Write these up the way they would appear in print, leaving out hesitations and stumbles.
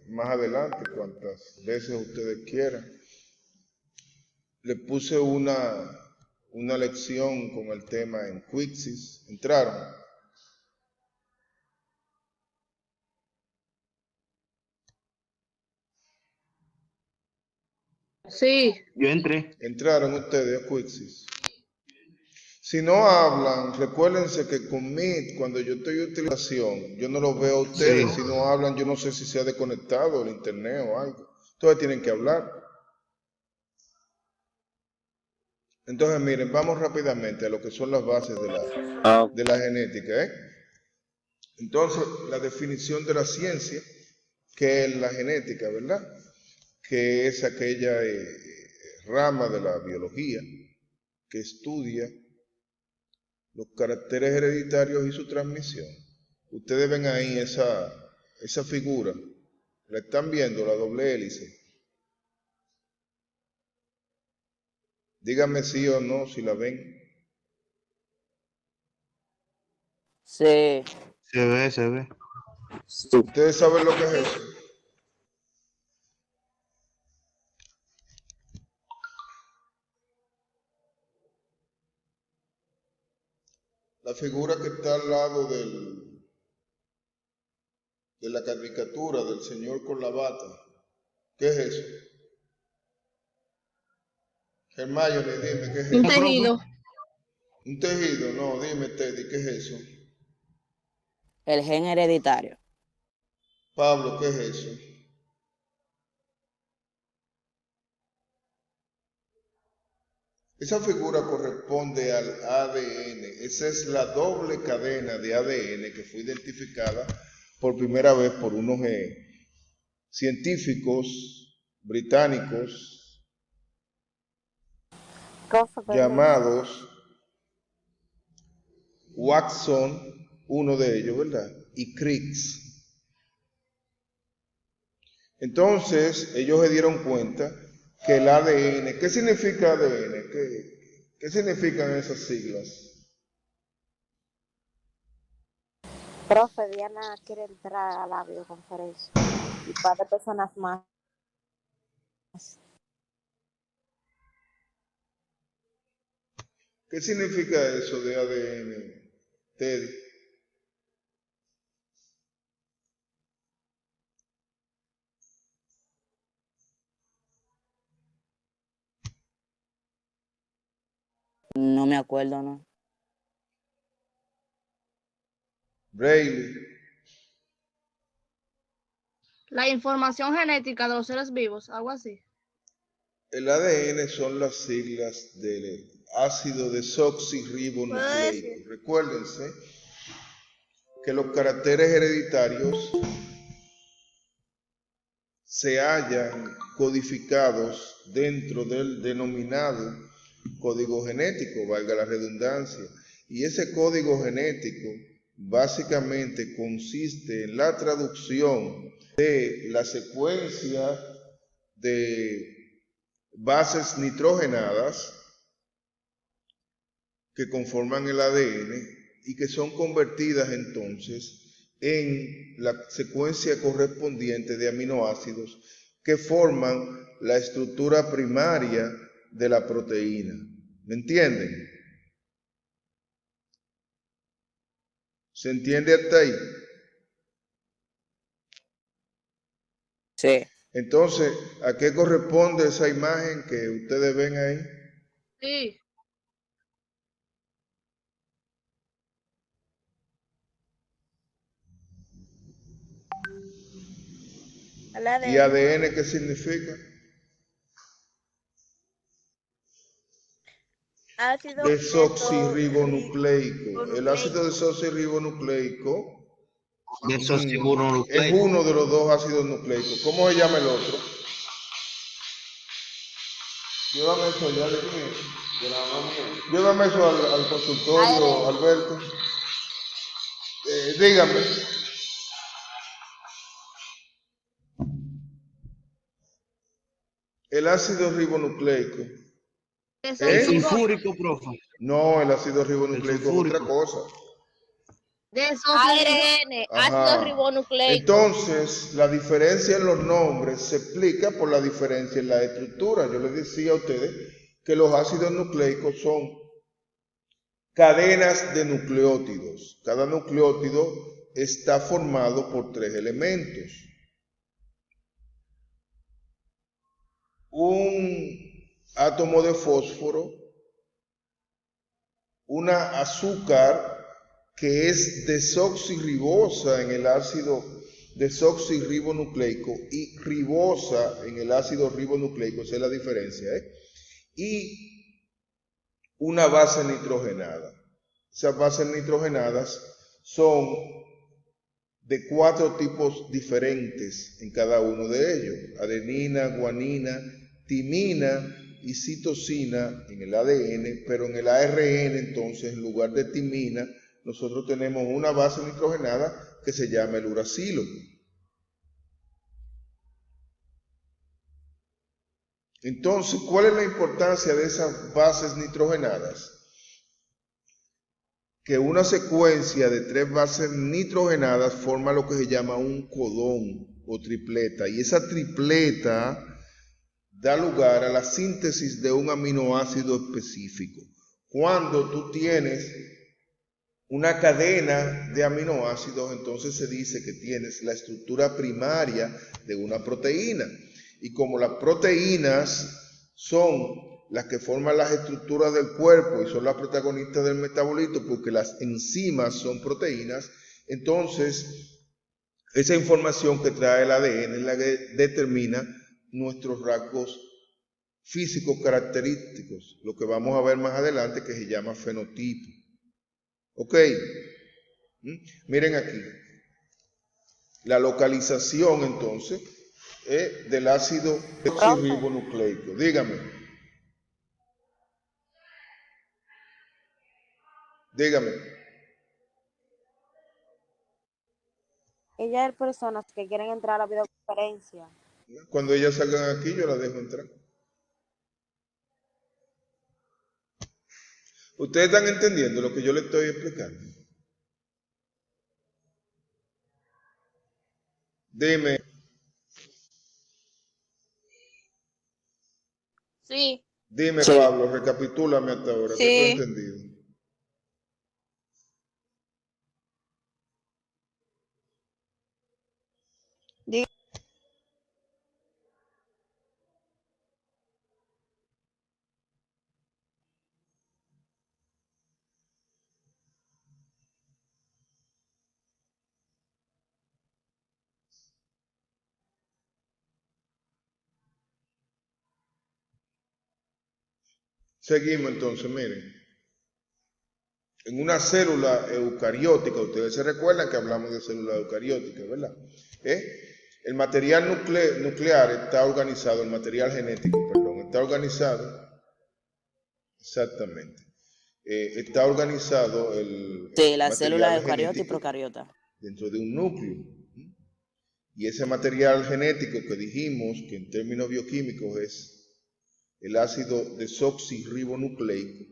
más adelante, cuantas veces ustedes quieran. Le puse una lección con el tema en Quixis. ¿Entraron? Sí. Yo entré. ¿Entraron ustedes a Quixis? Si no hablan, recuérdense que con Meet, cuando yo estoy en utilización, yo no los veo a ustedes. Sí. Si no hablan, yo no sé si se ha desconectado el internet o algo. Entonces tienen que hablar. Entonces, miren, vamos rápidamente a lo que son las bases de la genética. Entonces, la definición de la ciencia, que es la genética, ¿verdad? Que es aquella rama de la biología que estudia los caracteres hereditarios y su transmisión. Ustedes ven ahí esa figura, la están viendo, la doble hélice. Díganme sí o no si la ven. Sí. Se ve. ¿Ustedes saben lo que es eso? La figura que está al lado de la caricatura del señor con la bata. ¿Qué es eso? Hermione, dime, ¿qué es Un eso? tejido. Un tejido, no, dime Teddy, ¿qué es eso? El gen hereditario. Pablo, ¿qué es eso? Esa figura corresponde al ADN. Esa es la doble cadena de ADN que fue identificada por primera vez por unos científicos británicos llamados Watson, uno de ellos, ¿verdad? Y Crick. Entonces, ellos se dieron cuenta que el ADN, ¿qué significa ADN? ¿Qué significan esas siglas? Profe, Diana quiere entrar a la videoconferencia y para personas más. ¿Qué significa eso de ADN, Teddy? No me acuerdo, ¿no? Braille. La información genética de los seres vivos, algo así. El ADN son las siglas del ácido desoxirribonucleico. Recuérdense que los caracteres hereditarios se hallan codificados dentro del denominado código genético, valga la redundancia. Y ese código genético básicamente consiste en la traducción de la secuencia de bases nitrogenadas que conforman el ADN y que son convertidas entonces en la secuencia correspondiente de aminoácidos que forman la estructura primaria de la proteína. ¿Me entienden? ¿Se entiende hasta ahí? Sí. Entonces, ¿a qué corresponde esa imagen que ustedes ven ahí? Sí. ¿Y ADN qué significa? Ácido Desoxirribonucleico. El ácido desoxirribonucleico es Desoxirribonucleico. uno de los dos ácidos nucleicos. ¿Cómo se llama el otro? Llévame eso, ya le dije. Llévame eso al consultorio, Alberto. Dígame. El ácido ribonucleico. El sulfúrico, profe. No, el ácido El ribonucleico es otra sulfúrico. cosa. Desoxirribonucleico. ARN, ácido ribonucleico. Entonces, la diferencia en los nombres se explica por la diferencia en la estructura. Yo les decía a ustedes que los ácidos nucleicos son cadenas de nucleótidos. Cada nucleótido está formado por 3 elementos. Un átomo de fósforo, una azúcar que es desoxirribosa en el ácido desoxirribonucleico y ribosa en el ácido ribonucleico, esa es la diferencia, y una base nitrogenada. Esas bases nitrogenadas son de 4 tipos diferentes en cada uno de ellos: adenina, guanina, timina y citosina en el ADN, pero en el ARN entonces en lugar de timina nosotros tenemos una base nitrogenada que se llama el uracilo. Entonces, ¿cuál es la importancia de esas bases nitrogenadas? Que una secuencia de 3 bases nitrogenadas forma lo que se llama un codón o tripleta, y esa tripleta da lugar a la síntesis de un aminoácido específico. Cuando tú tienes una cadena de aminoácidos, entonces se dice que tienes la estructura primaria de una proteína. Y como las proteínas son las que forman las estructuras del cuerpo y son las protagonistas del metabolismo, porque las enzimas son proteínas, entonces esa información que trae el ADN es la que determina nuestros rasgos físicos característicos, lo que vamos a ver más adelante, que se llama fenotipo. Ok, miren aquí, la localización entonces del ácido desoxirribonucleico. Dígame. Ella hay personas que quieren entrar a la videoconferencia. Cuando ellas salgan aquí, yo las dejo entrar. ¿Ustedes están entendiendo lo que yo les estoy explicando? Dime. Sí. Dime, Sí. Pablo, recapitúlame hasta ahora. Sí. ¿Qué tú has entendido? Seguimos entonces, miren. En una célula eucariótica, ustedes se recuerdan que hablamos de células eucarióticas, ¿verdad? El material nuclear está organizado, el material genético, perdón, está organizado, exactamente, está organizado el Sí, las material células eucariota y genético procariota. dentro de un núcleo. Y ese material genético que dijimos que en términos bioquímicos es el ácido desoxirribonucleico,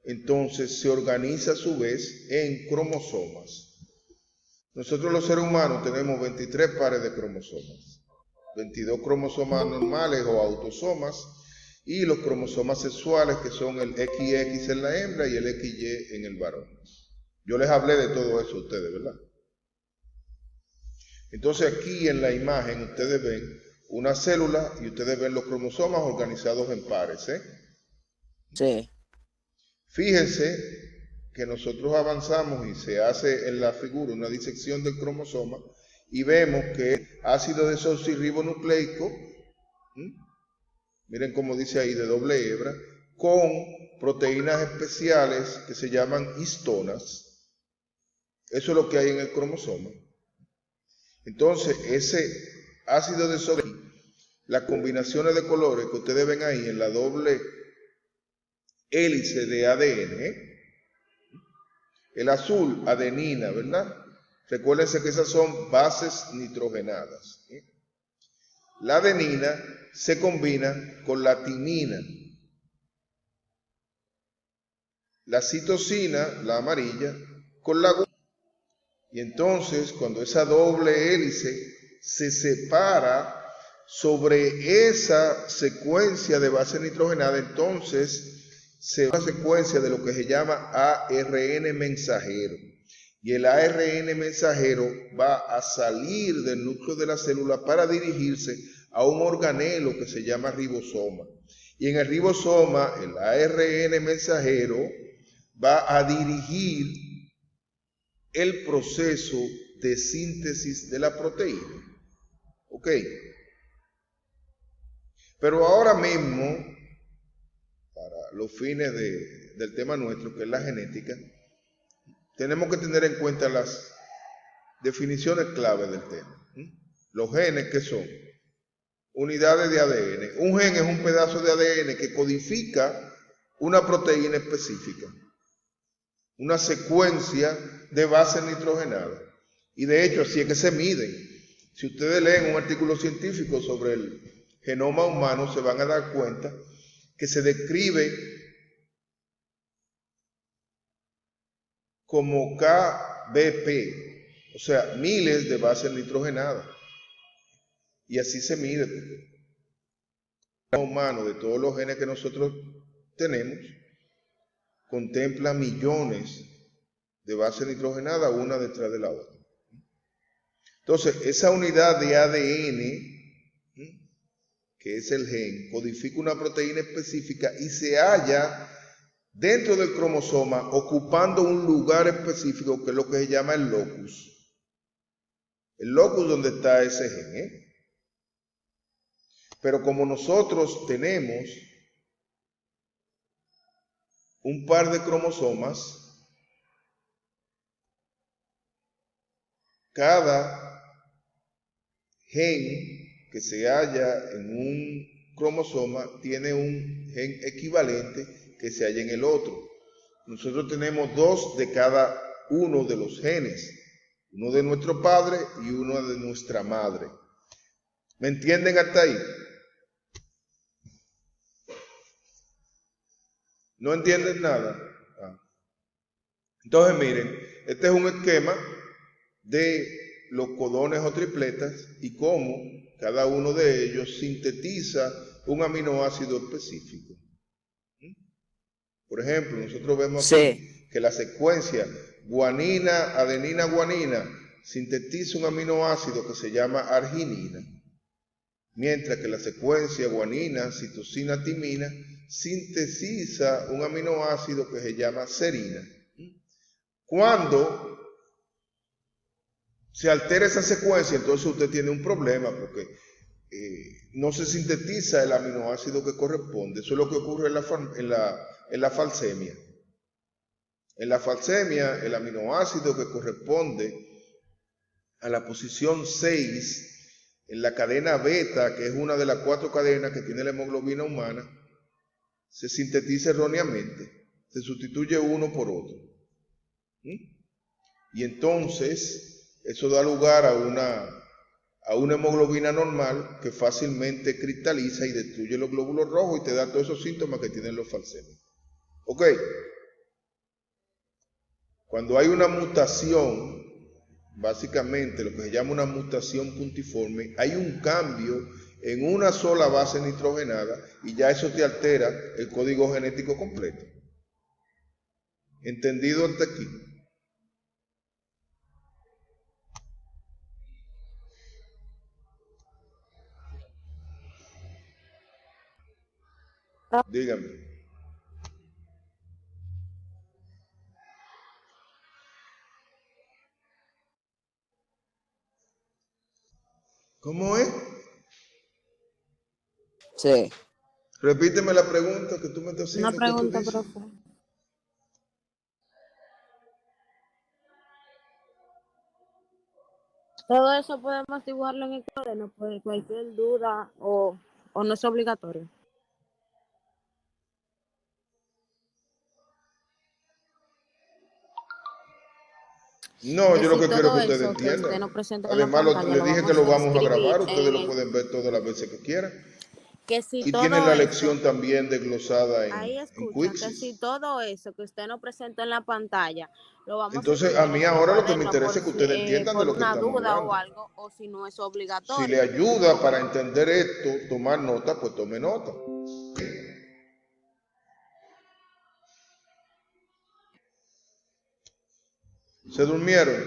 entonces se organiza a su vez en cromosomas. Nosotros los seres humanos tenemos 23 pares de cromosomas, 22 cromosomas normales o autosomas, y los cromosomas sexuales, que son el XX en la hembra y el XY en el varón. Yo les hablé de todo eso a ustedes, ¿verdad? Entonces aquí en la imagen ustedes ven una célula y ustedes ven los cromosomas organizados en pares, Sí. Fíjense que nosotros avanzamos y se hace en la figura una disección del cromosoma y vemos que ácido desoxirribonucleico, miren cómo dice ahí, de doble hebra, con proteínas especiales que se llaman histonas. Eso es lo que hay en el cromosoma. Entonces, ese ácido desoxirribonucleico, las combinaciones de colores que ustedes ven ahí en la doble hélice de ADN, el azul, adenina, ¿verdad? Recuérdense que esas son bases nitrogenadas. La adenina se combina con la timina. La citosina, la amarilla, con la guanina. Y entonces, cuando esa doble hélice se separa sobre esa secuencia de base nitrogenada, entonces se da una secuencia de lo que se llama ARN mensajero. Y el ARN mensajero va a salir del núcleo de la célula para dirigirse a un organelo que se llama ribosoma. Y en el ribosoma, el ARN mensajero va a dirigir el proceso de síntesis de la proteína. ¿Ok? Pero ahora mismo, para los fines del tema nuestro, que es la genética, tenemos que tener en cuenta las definiciones clave del tema. Los genes, ¿qué son? Unidades de ADN. Un gen es un pedazo de ADN que codifica una proteína específica, una secuencia de base nitrogenada. Y de hecho, así es que se miden. Si ustedes leen un artículo científico sobre el genoma humano, se van a dar cuenta que se describe como KBP, o sea, miles de bases nitrogenadas. Y así se mide. El genoma humano, de todos los genes que nosotros tenemos, contempla millones de bases nitrogenadas, una detrás de la otra. Entonces, esa unidad de ADN, que es el gen, codifica una proteína específica y se halla dentro del cromosoma ocupando un lugar específico que es lo que se llama el locus. El locus donde está ese gen. Pero como nosotros tenemos un par de cromosomas, cada gen que se halla en un cromosoma tiene un gen equivalente que se halla en el otro. Nosotros tenemos 2 de cada uno de los genes, uno de nuestro padre y uno de nuestra madre. ¿Me entienden hasta ahí? ¿No entienden nada? Entonces miren, este es un esquema de los codones o tripletas y cómo cada uno de ellos sintetiza un aminoácido específico. Por ejemplo, nosotros vemos aquí que la secuencia guanina, adenina, guanina sintetiza un aminoácido que se llama arginina, mientras que la secuencia guanina, citosina, timina sintetiza un aminoácido que se llama serina. Cuando se altera esa secuencia, entonces usted tiene un problema porque no se sintetiza el aminoácido que corresponde. Eso es lo que ocurre en la falsemia. En la falsemia, el aminoácido que corresponde a la posición 6 en la cadena beta, que es una de las 4 cadenas que tiene la hemoglobina humana, se sintetiza erróneamente. Se sustituye uno por otro. Y entonces eso da lugar a una hemoglobina normal que fácilmente cristaliza y destruye los glóbulos rojos y te da todos esos síntomas que tienen los falsémicos. ¿Ok? Cuando hay una mutación, básicamente lo que se llama una mutación puntiforme, hay un cambio en una sola base nitrogenada y ya eso te altera el código genético completo. ¿Entendido hasta aquí? Dígame. ¿Cómo es? Sí. Repíteme la pregunta que tú me estás haciendo. Una pregunta, ¿qué tú dices? profe. Todo eso podemos dibujarlo en el cuaderno por cualquier duda o no es obligatorio. No, yo lo que quiero es que Todo ustedes eso que usted entiendan. nos presenta en la Además, pantalla, les dije que lo vamos a escribir grabar, ustedes lo en pueden ver todas las veces que quieran. que si Y todo tiene la eso, lección también desglosada ahí en escucha, que quizzes. si todo eso que usted nos presenta en la pantalla, lo vamos a Entonces, a escribir mí en el ahora lo que me cuaderno interesa es que ustedes entiendan de por lo que una estamos duda o hablando. algo, o si no es Si le obligatorio. ayuda para entender esto, tomar nota, pues tome nota. ¿Se durmieron?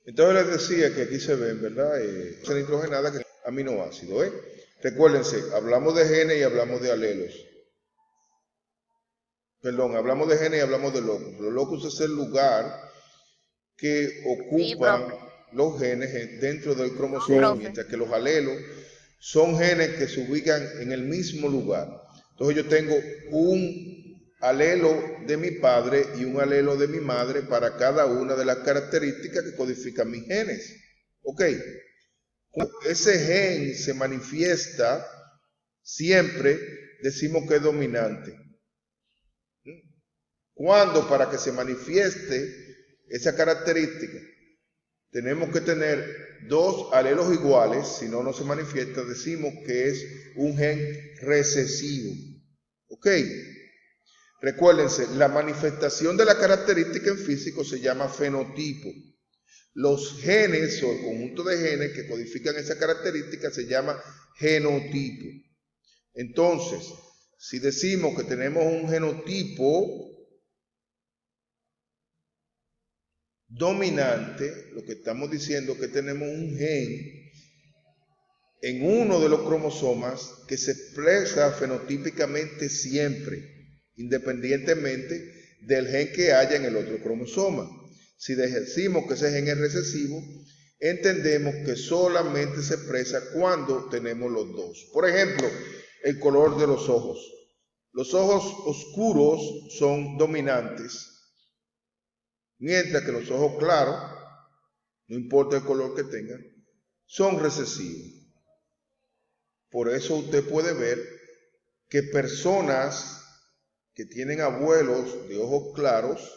Entonces les decía que aquí se ven, ¿verdad? La nitrogenada que es aminoácido, ¿eh? Recuérdense, hablamos de genes y hablamos de alelos. Perdón, hablamos de genes y hablamos de locus. Los locus es el lugar que Sí, ocupan profe. los genes dentro del Sí. cromosoma, mientras que los alelos son genes que se ubican en el mismo lugar. Entonces yo tengo un alelo de mi padre y un alelo de mi madre para cada una de las características que codifican mis genes. ¿Ok? Ese gen se manifiesta siempre, decimos que es dominante. Cuando para que se manifieste esa característica tenemos que tener dos alelos iguales, si no, no se manifiesta, decimos que es un gen recesivo. ¿Ok? Recuérdense, la manifestación de la característica en físico se llama fenotipo. Los genes o el conjunto de genes que codifican esa característica se llama genotipo. Entonces, si decimos que tenemos un genotipo dominante, lo que estamos diciendo es que tenemos un gen en uno de los cromosomas que se expresa fenotípicamente siempre, independientemente del gen que haya en el otro cromosoma. Si decimos que ese gen es recesivo, entendemos que solamente se expresa cuando tenemos los dos. Por ejemplo, el color de los ojos. Los ojos oscuros son dominantes, mientras que los ojos claros, no importa el color que tengan, son recesivos. Por eso usted puede ver que personas que tienen abuelos de ojos claros,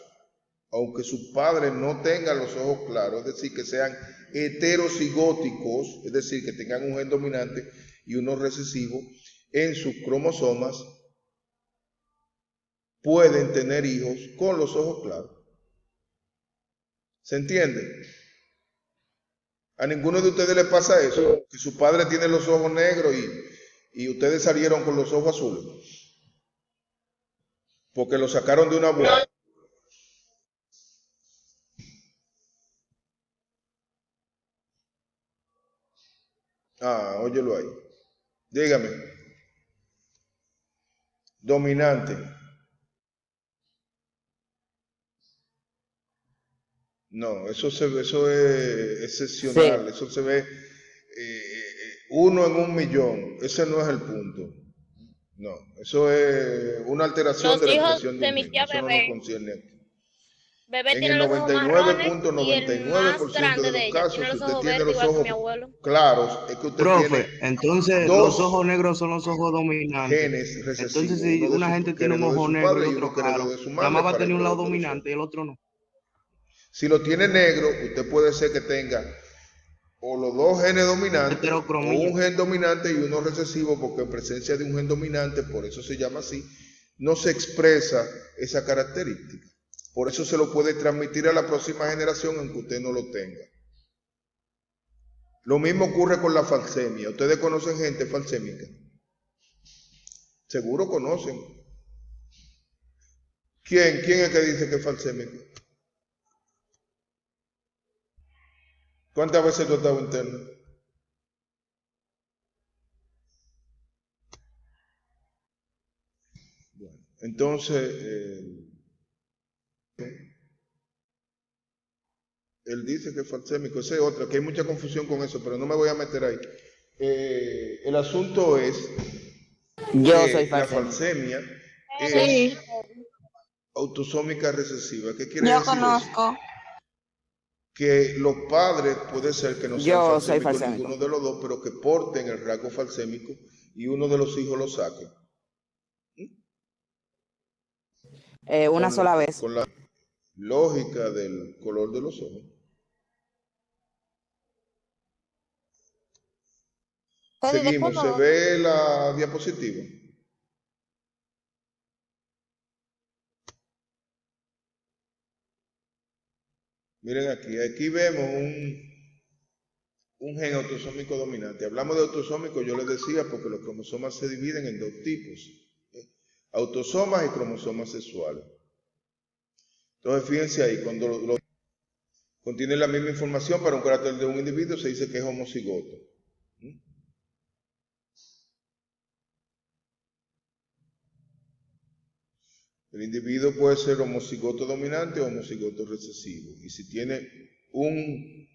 aunque sus padres no tengan los ojos claros, es decir, que sean heterocigóticos, es decir, que tengan un gen dominante y uno recesivo, en sus cromosomas, pueden tener hijos con los ojos claros. ¿Se entiende? A ninguno de ustedes le pasa eso, que su padre tiene los ojos negros y ustedes salieron con los ojos azules, porque lo sacaron de una boda. Ah, óyelo ahí. Dígame. Dominante. No, eso es excepcional, Sí. eso se ve uno en un millón. Ese no es el punto. No, eso es una alteración Los de la hijos expresión de de un mi gen. tía Eso no nos Bebé. concierne aquí. Bebé En tiene el los ojos marrones y el más 99.99% de grande los de ella casos, tiene si los usted ojos tiene verdes los igual que ojos mi abuelo. claros, es que usted tiene Profe, entonces los ojos dos negros son los ojos dominantes. genes Entonces, recesivos, si uno de una su, gente que tiene un heredó de ojo su negro y padre y otro uno que heredó claro, de su nada madre más va a para el tener un lado color de los dominante y ojos. el otro no. Si lo tiene negro, usted puede ser que tenga o los dos genes dominantes o Heterocromía. un gen dominante y uno recesivo, porque en presencia de un gen dominante, por eso se llama así, no se expresa esa característica. Por eso se lo puede transmitir a la próxima generación aunque usted no lo tenga. Lo mismo ocurre con la falsemia. ¿Ustedes conocen gente falsémica? Seguro conocen. ¿Quién es que dice que es falsémico? ¿Cuántas veces tú has estado interno? Bueno, entonces, él dice que es falsémico. Esa es otra, que hay mucha confusión con eso, pero no me voy a meter ahí. El asunto es Yo soy que la falsémico. falsemia es Sí. autosómica recesiva. ¿Qué quiere Yo decir eso? conozco. Que los padres puede ser que no sean Yo soy falsémicos falsémico. ninguno de los dos, pero que porten el rasgo falsémico y uno de los hijos lo saque. Una sola vez. Con la lógica del color de los ojos. Seguimos, ¿se ve la diapositiva? Miren aquí vemos un gen autosómico dominante. Hablamos de autosómico, yo les decía, porque los cromosomas se dividen en dos tipos, autosomas y cromosomas sexuales. Entonces, fíjense ahí, cuando contienen la misma información para un carácter de un individuo, se dice que es homocigoto. El individuo puede ser homocigoto dominante o homocigoto recesivo. Y si tiene un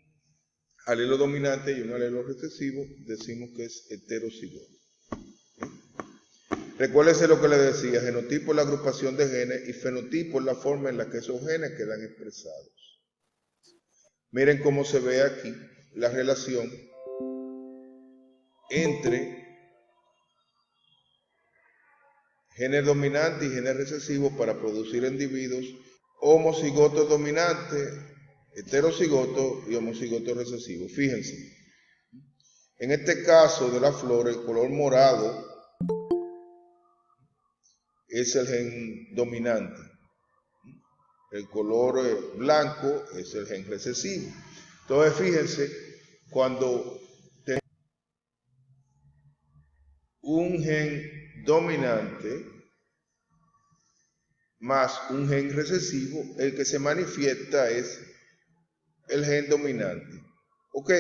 alelo dominante y un alelo recesivo, decimos que es heterocigoto. Recuérdese lo que le decía, genotipo es la agrupación de genes y fenotipo es la forma en la que esos genes quedan expresados. Miren cómo se ve aquí la relación entre genes dominantes y genes recesivos para producir individuos homocigotos dominantes, heterocigotos y homocigotos recesivos. Fíjense, en este caso de la flor, el color morado es el gen dominante. El color blanco es el gen recesivo. Entonces, fíjense, cuando tenemos un gen dominante más un gen recesivo, el que se manifiesta es el gen dominante. ¿Ok?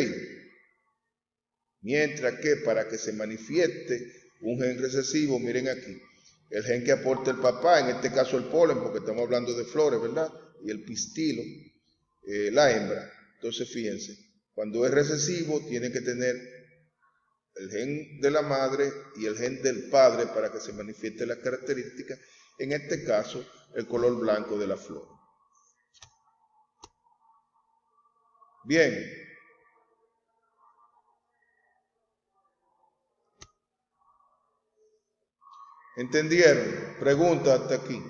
Mientras que para que se manifieste un gen recesivo, miren aquí, el gen que aporta el papá, en este caso el polen, porque estamos hablando de flores, ¿verdad? Y el pistilo, la hembra. Entonces, fíjense, cuando es recesivo, tiene que tener el gen de la madre y el gen del padre para que se manifieste la característica, en este caso, el color blanco de la flor. Bien. ¿Entendieron? Pregunta hasta aquí.